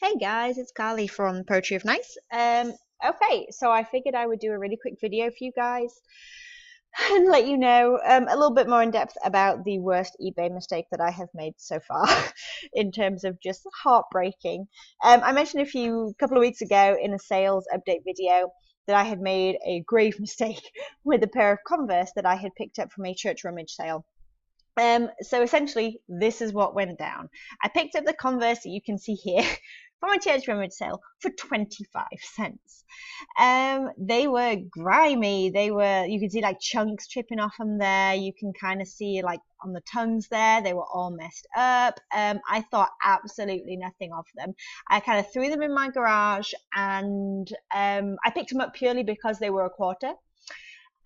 Hey guys, it's Carly from Poetry of Nice. Okay, so I figured I would do a really quick video for you guys and let you know a little bit more in depth about the worst eBay mistake that I have made so far in terms of just heartbreaking. I mentioned a couple of weeks ago in a sales update video that I had made a grave mistake with a pair of Converse that I had picked up from a church rummage sale. So essentially, this is what went down. I picked up the Converse that you can see here from a church rummage sale for 25 cents. They were grimy. You can see like chunks chipping off them there. You can kind of see like on the tongues there, they were all messed up. I thought absolutely nothing of them. I kind of threw them in my garage and I picked them up purely because they were a quarter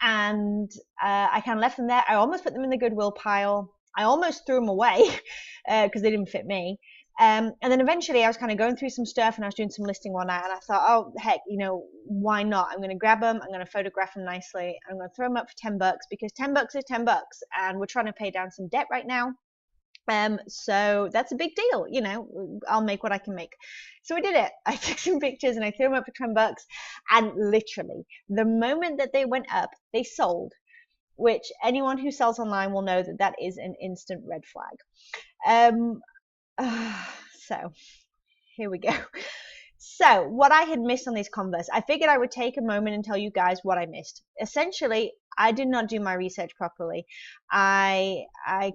and I kind of left them there. I almost put them in the Goodwill pile. I almost threw them away because they didn't fit me. And then eventually I was kind of going through some stuff and I was doing some listing one night and I thought, oh, heck, why not? I'm going to grab them. I'm going to photograph them nicely. I'm going to throw them up for 10 bucks because 10 bucks is 10 bucks. And we're trying to pay down some debt right now. So that's a big deal, I'll make what I can make. So I did it. I took some pictures and I threw them up for 10 bucks. And literally, the moment that they went up, they sold, which anyone who sells online will know that that is an instant red flag. So here we go. So what I had missed on these Converse, I figured I would take a moment and tell you guys what I missed. Essentially, I did not do my research properly. I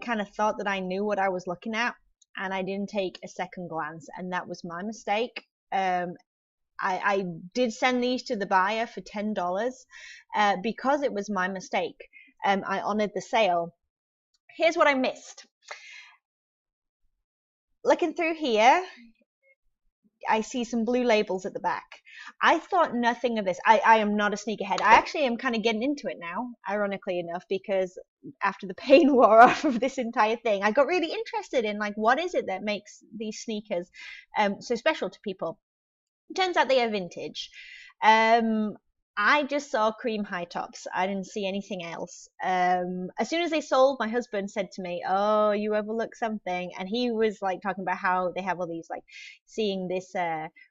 kind of thought that I knew what I was looking at, and I didn't take a second glance, and that was my mistake. I did send these to the buyer for $10 because it was my mistake. I honored the sale. Here's what I missed. Looking through here, I see some blue labels at the back. I thought nothing of this. I am not a sneakerhead. I actually am kind of getting into it now, ironically enough, because after the pain wore off of this entire thing, I got really interested in like what is it that makes these sneakers so special to people. It turns out they are vintage. I just saw cream high tops. I didn't see anything else. As soon as they sold, my husband said to me, "Oh, you overlooked something," and he was like talking about how they have all these like seeing this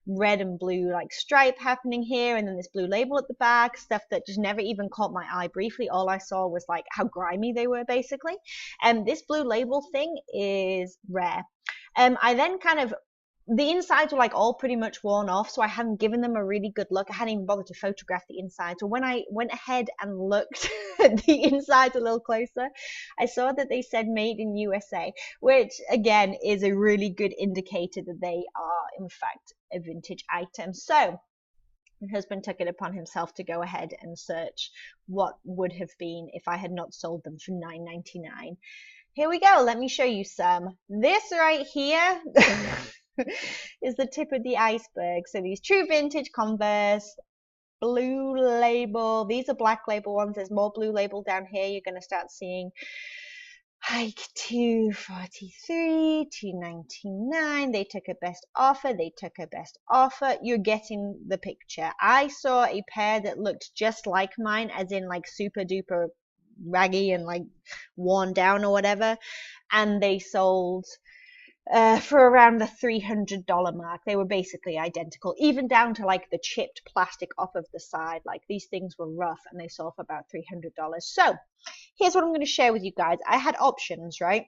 red and blue like stripe happening here, and then this blue label at the back, stuff that just never even caught my eye. Briefly, all I saw was like how grimy they were, basically. And this blue label thing is rare. I then kind of the insides were like all pretty much worn off, so I hadn't given them a really good look. I hadn't even bothered to photograph the inside. So when I went ahead and looked at the insides a little closer, I saw that they said made in USA, which again is a really good indicator that they are in fact a vintage item. So my husband took it upon himself to go ahead and search what would have been if I had not sold them for $9.99. Here we go. Let me show you some. This right here is the tip of the iceberg. So these true vintage Converse, blue label. These are black label ones. There's more blue label down here. You're going to start seeing like 243, 299. They took a best offer. They took a best offer. You're getting the picture. I saw a pair that looked just like mine, as in like super duper raggy and like worn down or whatever, and they sold for around the $300 mark. They were basically identical, even down to like the chipped plastic off of the side. Like these things were rough and they sold for about $300. So here's what I'm going to share with you guys. I had options, right?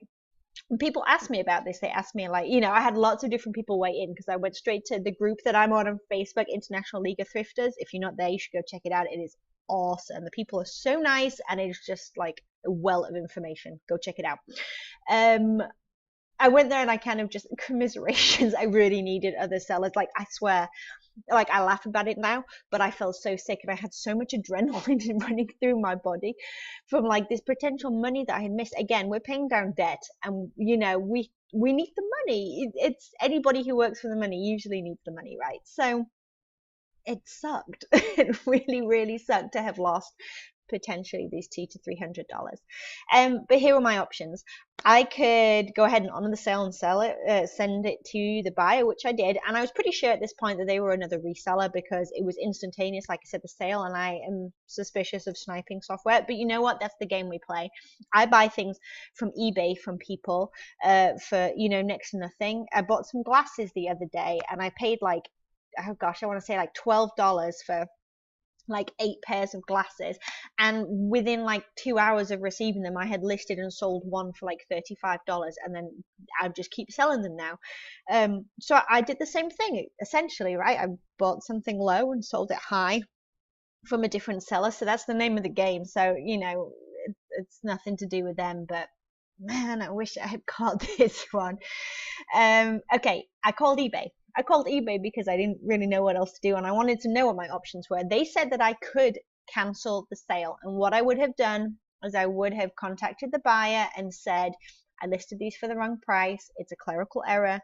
When people ask me about this, they ask me like, I had lots of different people weigh in because I went straight to the group that I'm on Facebook, International League of Thrifters. If you're not there, you should go check it out. It is awesome. The people are so nice and it's just like a wealth of information. Go check it out. I went there and I kind of just commiserations. I really needed other sellers. Like I swear, like I laugh about it now, but I felt so sick and I had so much adrenaline running through my body from like this potential money that I had missed. Again, we're paying down debt, and we need the money. It's anybody who works for the money usually needs the money, right? So it sucked. It really, really sucked to have lost potentially these $200 to $300. But here are my options. I could go ahead and honor the sale and sell it, send it to the buyer, which I did. And I was pretty sure at this point that they were another reseller because it was instantaneous, like I said, the sale. And I am suspicious of sniping software. But you know what? That's the game we play. I buy things from eBay from people for, next to nothing. I bought some glasses the other day and I paid like, oh gosh, I want to say like $12 for like 8 pairs of glasses, and within like 2 hours of receiving them I had listed and sold one for like $35, and then I just keep selling them now. So I did the same thing essentially, right? I bought something low and sold it high from a different seller. So that's the name of the game. So it's nothing to do with them, but man, I wish I had caught this one. Okay, I called eBay because I didn't really know what else to do and I wanted to know what my options were. They said that I could cancel the sale, and what I would have done is I would have contacted the buyer and said, I listed these for the wrong price. It's a clerical error.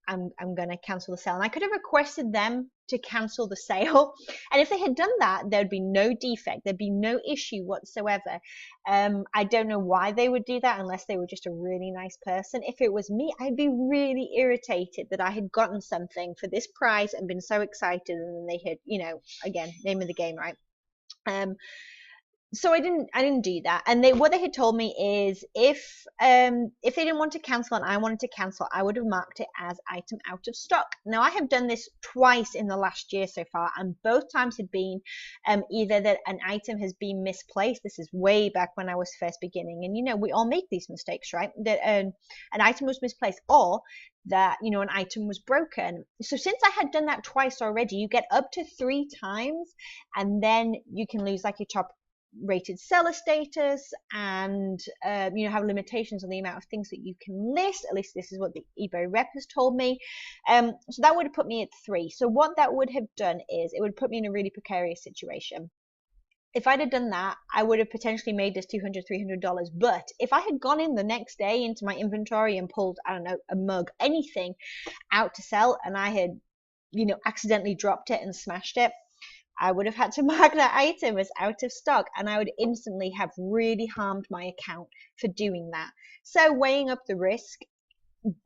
I'm going to cancel the sale. And I could have requested them to cancel the sale. And if they had done that, there'd be no defect. There'd be no issue whatsoever. I don't know why they would do that unless they were just a really nice person. If it was me, I'd be really irritated that I had gotten something for this price and been so excited, and then they had, again, name of the game, right? So I didn't do that. And what they had told me is if they didn't want to cancel and I wanted to cancel, I would have marked it as item out of stock. Now I have done this twice in the last year so far, and both times had been either that an item has been misplaced. This is way back when I was first beginning, and we all make these mistakes, right? That an item was misplaced, or that an item was broken. So since I had done that twice already, you get up to 3 times, and then you can lose like your top rated seller status, and have limitations on the amount of things that you can list. At least this is what the eBay rep has told me. So that would have put me at 3. So what that would have done is it would put me in a really precarious situation. If I'd have done that, I would have potentially made this $200, $300. But if I had gone in the next day into my inventory and pulled, I don't know, a mug, anything out to sell, and I had, accidentally dropped it and smashed it, I would have had to mark that item as out of stock, and I would instantly have really harmed my account for doing that. So weighing up the risk,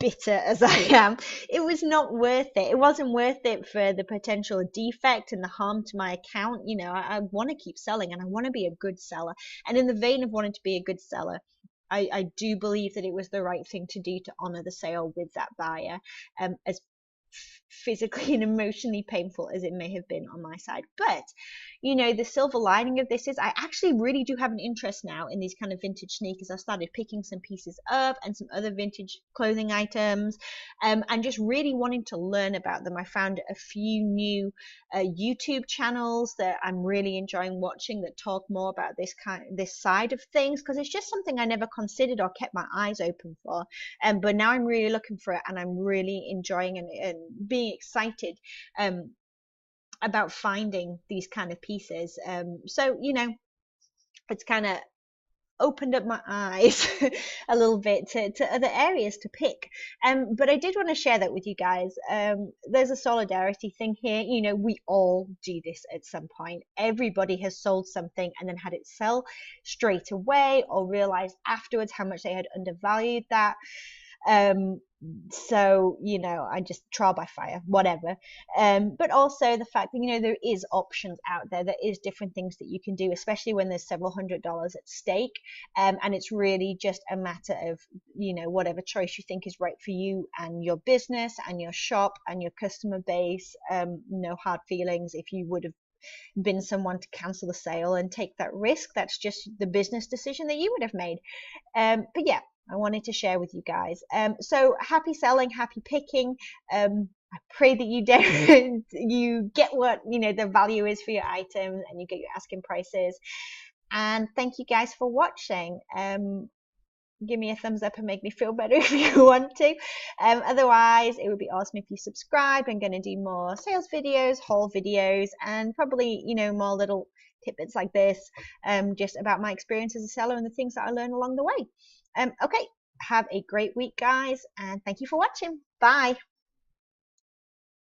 bitter as I am, it was not worth it. It wasn't worth it for the potential defect and the harm to my account. I want to keep selling and I want to be a good seller. And in the vein of wanting to be a good seller, I do believe that it was the right thing to do to honor the sale with that buyer, as physically and emotionally painful as it may have been on my side. But the silver lining of this is I actually really do have an interest now in these kind of vintage sneakers. I started picking some pieces up and some other vintage clothing items, and just really wanting to learn about them. I found a few new YouTube channels that I'm really enjoying watching that talk more about this side of things, because it's just something I never considered or kept my eyes open for. But now I'm really looking for it, and I'm really enjoying and being excited about finding these kind of pieces. So it's kind of opened up my eyes a little bit to other areas to pick. But I did want to share that with you guys. There's a solidarity thing here. We all do this at some point. Everybody has sold something and then had it sell straight away, or realized afterwards how much they had undervalued that. So I just trial by fire, whatever. But also the fact that there is options out there is different things that you can do, especially when there's several $100s at stake, and it's really just a matter of whatever choice you think is right for you and your business and your shop and your customer base. No hard feelings if you would have been someone to cancel the sale and take that risk. That's just the business decision that you would have made. But yeah, I wanted to share with you guys. So happy selling, happy picking. I pray that you get what the value is for your items, and you get your asking prices. And thank you guys for watching. Give me a thumbs up and make me feel better if you want to. Otherwise, it would be awesome if you subscribe. I'm going to do more sales videos, haul videos, and probably more little tidbits like this, just about my experience as a seller and the things that I learn along the way. Okay, have a great week, guys, and thank you for watching. Bye.